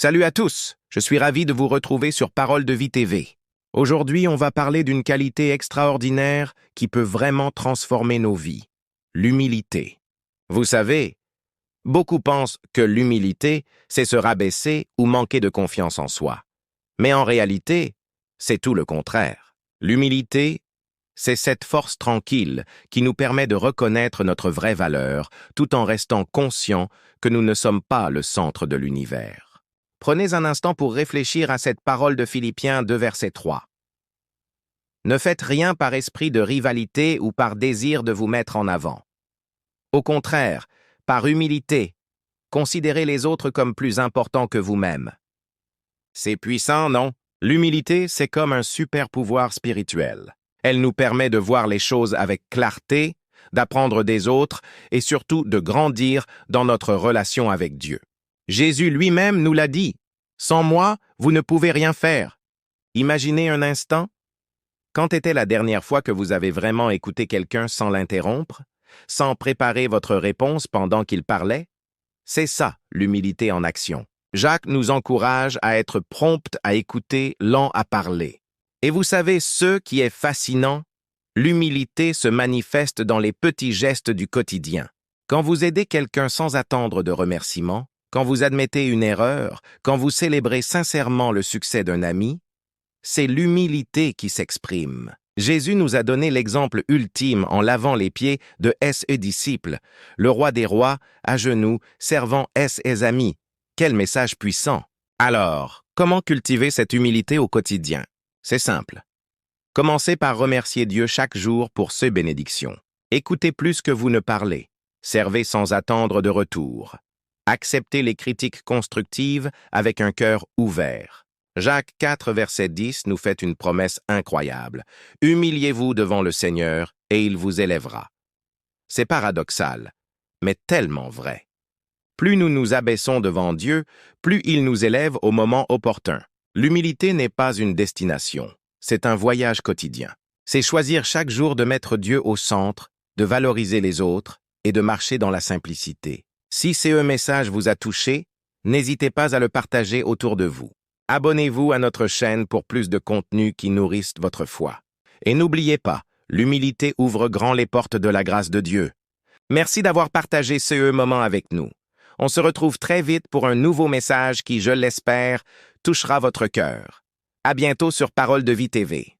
Salut à tous, je suis ravi de vous retrouver sur Parole de Vie TV. Aujourd'hui, on va parler d'une qualité extraordinaire qui peut vraiment transformer nos vies, l'humilité. Vous savez, beaucoup pensent que l'humilité, c'est se rabaisser ou manquer de confiance en soi. Mais en réalité, c'est tout le contraire. L'humilité, c'est cette force tranquille qui nous permet de reconnaître notre vraie valeur tout en restant conscients que nous ne sommes pas le centre de l'univers. Prenez un instant pour réfléchir à cette parole de Philippiens 2, verset 3. Ne faites rien par esprit de rivalité ou par désir de vous mettre en avant. Au contraire, par humilité, considérez les autres comme plus importants que vous-même. C'est puissant, non? L'humilité, c'est comme un super pouvoir spirituel. Elle nous permet de voir les choses avec clarté, d'apprendre des autres et surtout de grandir dans notre relation avec Dieu. Jésus lui-même nous l'a dit, « Sans moi, vous ne pouvez rien faire ». Imaginez un instant. Quand était la dernière fois que vous avez vraiment écouté quelqu'un sans l'interrompre, sans préparer votre réponse pendant qu'il parlait? C'est ça, l'humilité en action. Jacques nous encourage à être prompt à écouter, lent à parler. Et vous savez ce qui est fascinant? L'humilité se manifeste dans les petits gestes du quotidien. Quand vous aidez quelqu'un sans attendre de remerciement, quand vous admettez une erreur, quand vous célébrez sincèrement le succès d'un ami, c'est l'humilité qui s'exprime. Jésus nous a donné l'exemple ultime en lavant les pieds de ses disciples, le roi des rois, à genoux, servant ses amis. Quel message puissant! Alors, comment cultiver cette humilité au quotidien? C'est simple. Commencez par remercier Dieu chaque jour pour ses bénédictions. Écoutez plus que vous ne parlez. Servez sans attendre de retour. Acceptez les critiques constructives avec un cœur ouvert. Jacques 4, verset 10 nous fait une promesse incroyable. « Humiliez-vous devant le Seigneur, et il vous élèvera. » C'est paradoxal, mais tellement vrai. Plus nous nous abaissons devant Dieu, plus il nous élève au moment opportun. L'humilité n'est pas une destination, c'est un voyage quotidien. C'est choisir chaque jour de mettre Dieu au centre, de valoriser les autres et de marcher dans la simplicité. Si ce message vous a touché, n'hésitez pas à le partager autour de vous. Abonnez-vous à notre chaîne pour plus de contenus qui nourrissent votre foi. Et n'oubliez pas, l'humilité ouvre grand les portes de la grâce de Dieu. Merci d'avoir partagé ce moment avec nous. On se retrouve très vite pour un nouveau message qui, je l'espère, touchera votre cœur. À bientôt sur Parole de Vie TV.